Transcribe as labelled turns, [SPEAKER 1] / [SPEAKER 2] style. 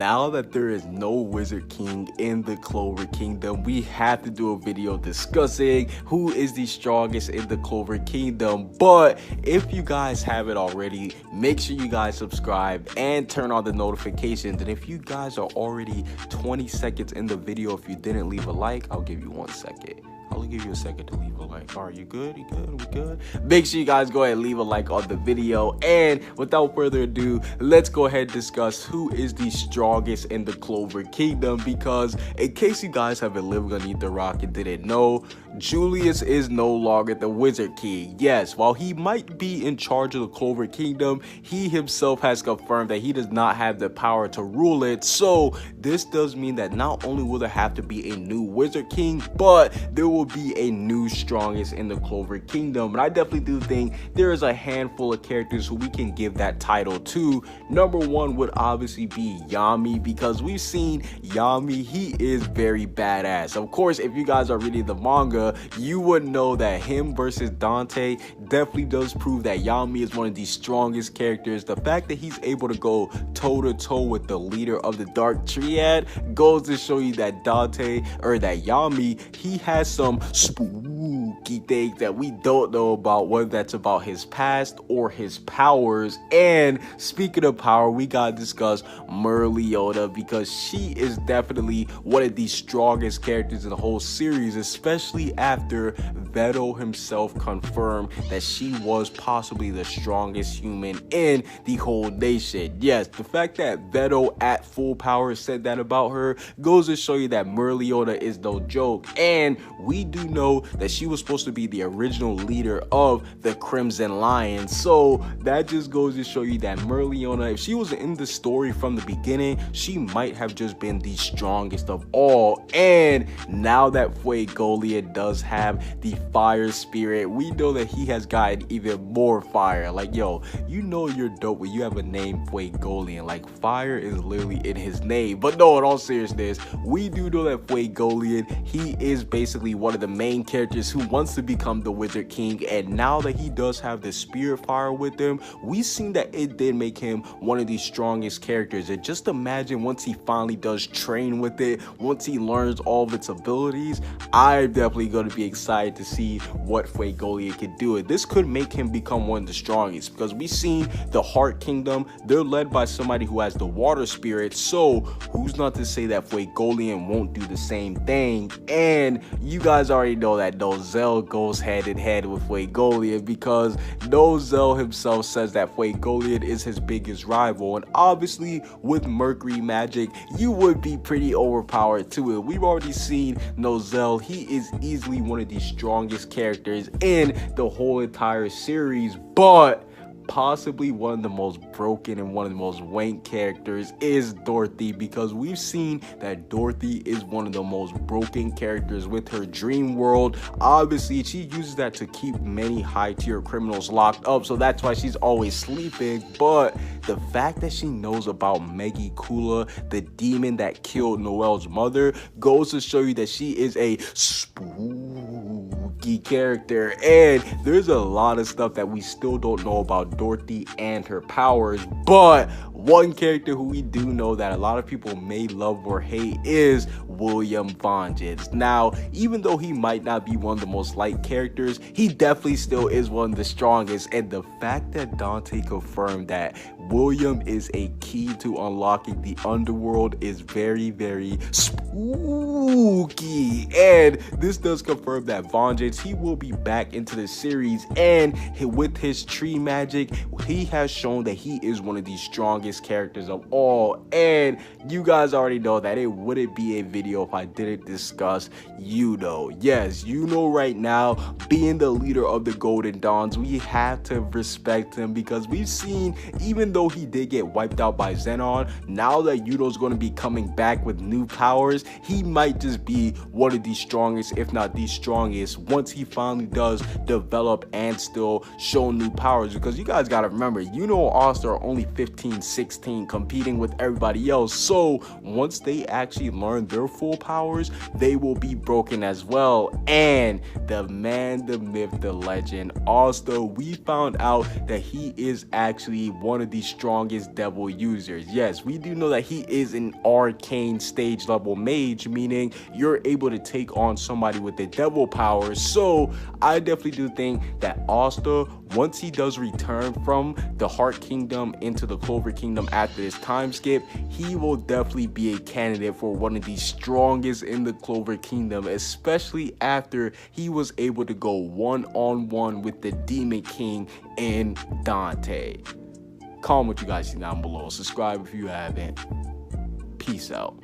[SPEAKER 1] Now that there is no Wizard King in the Clover Kingdom, we have to do a video discussing who is the strongest in the Clover Kingdom. But if you guys haven't already, make sure you guys subscribe and turn on the notifications. And if you guys are already 20 seconds in the video, if you didn't leave a like, I'll give you 1 second. I'll give you a second to leave a like. Are you good? You good? We good? Make sure you guys go ahead and leave a like on the video. And without further ado, let's go ahead and discuss who is the strongest in the Clover Kingdom. Because in case you guys have been living underneath the rock and didn't know, Julius is no longer the Wizard King. Yes, while he might be in charge of the Clover Kingdom, he himself has confirmed that he does not have the power to rule it. So this does mean that not only will there have to be a new Wizard King, but there will be a new strongest in the Clover Kingdom. And I definitely do think there is a handful of characters who we can give that title to. Number one would obviously be Yami, because we've seen Yami, he is very badass. Of course, if you guys are reading the manga, you would know that him versus Dante definitely does prove that Yami is one of the strongest characters. The fact that he's able to go toe-to-toe with the leader of the Dark Triad goes to show you that Dante, or that Yami, he has some spooky things that we don't know about, whether that's about his past or his powers. And speaking of power, we gotta discuss Merliota, because she is definitely one of the strongest characters in the whole series, especially after Veto himself confirmed that she was possibly the strongest human in the whole nation. Yes, the fact that Veto at full power said that about her goes to show you that Merliota is no joke. And we do know that she was supposed to be the original leader of the Crimson Lions. So that just goes to show you that Merliota, if she was in the story from the beginning, she might have just been the strongest of all. And now that Fuegoleon does have the fire spirit, we know that he has gotten even more fire. Like, yo, you know you're dope when you have a name Fuegoleon. Like, fire is literally in his name. But no, in all seriousness, we do know that Fuegoleon, he is basically one of the main characters who wants to become the Wizard King. And now that he does have the spirit fire with him, we've seen that it did make him one of the strongest characters. And just imagine once he finally does train with it, once he learns all of its abilities, I'm definitely going to be excited to see what Fuegoleon can do. And this could make him become one of the strongest, because we've seen the Heart Kingdom, they're led by somebody who has the water spirit. So who's not to say that Fuegoleon won't do the same thing? And you guys already know that Nozel goes hand in hand with Fuegoleon, because Nozel himself says that Fuegoleon is his biggest rival. And obviously with Mercury magic, you would be pretty overpowered to it. We've already seen Nozel, he is easily one of the strongest characters in the whole entire series. But possibly one of the most broken and one of the most wank characters is Dorothy, because we've seen that Dorothy is one of the most broken characters with her dream world. Obviously, she uses that to keep many high-tier criminals locked up, so that's why she's always sleeping. But the fact that she knows about Meggy Kula, the demon that killed Noel's mother, goes to show you that she is a spooky character. And there's a lot of stuff that we still don't know about Dorothy and her powers. But one character who we do know that a lot of people may love or hate is William Vangeance. Now, even though he might not be one of the most liked characters, he definitely still is one of the strongest. And the fact that Dante confirmed that William is a key to unlocking the underworld is very, very spooky. And this does confirm that Vangeance, he will be back into the series, and with his tree magic, he has shown that he is one of the strongest characters of all. And you guys already know that it wouldn't be a video if I didn't discuss Yuno. Yes, Yuno right now, being the leader of the Golden Dawns, we have to respect him, because we've seen, even though he did get wiped out by Zenon, now that Yuno's going to be coming back with new powers, he might just be one of the strongest, if not the strongest, once he finally does develop and still show new powers. Because you guys got to remember, Yuno and All-Star are only 15, 16, competing with everybody else. So once they actually learn their full powers, they will be broken as well. And the man, the myth, the legend, All-Star, we found out that he is actually one of the strongest devil users. Yes, we do know that he is an arcane stage level mage, meaning you're able to take on somebody with the devil power. So I definitely do think that Asta, once he does return from the Heart Kingdom into the Clover Kingdom after this time skip, he will definitely be a candidate for one of the strongest in the Clover Kingdom, especially after he was able to go one-on-one with the Demon King and Dante. Comment what you guys see down below. Subscribe if you haven't. Peace out.